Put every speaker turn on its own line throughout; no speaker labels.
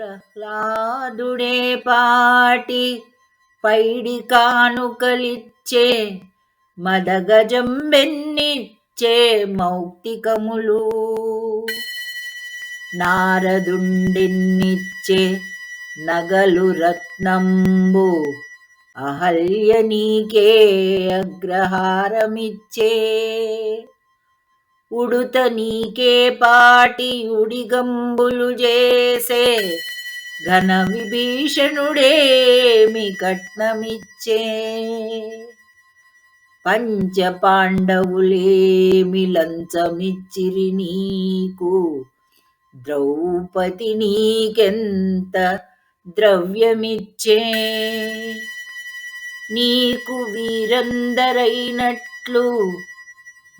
ప్రహ్లాదుడే పాటి పైడి కానుకలిచ్చే మదగజం బెన్నిచ్చే మౌక్తికములు నారదుండెన్నిచ్చే నగలు రత్నంబు అహల్య నీకే అగ్రహారమిచ్చే ఉడుత నీకే పాటి ఉడిగంబులు చేసే ఘన విభీషణుడేమి కట్నమిచ్చే పంచ పాండవులేమి లంచమిచ్చిరి నీకు ద్రౌపది నీకెంత ద్రవ్యమిచ్చే నీకు వీరందరైనట్లు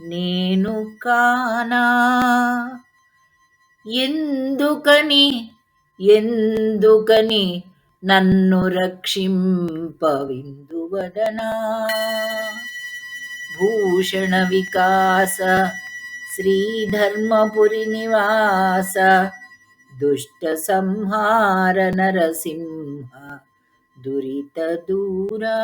నేను కానా ఎందుకని ఎందుకని నన్ను రక్షింపవిందువదనా భూషణ వికాస శ్రీధర్మపురి నివాస దుష్ట సంహార నరసింహ దురిత దూరా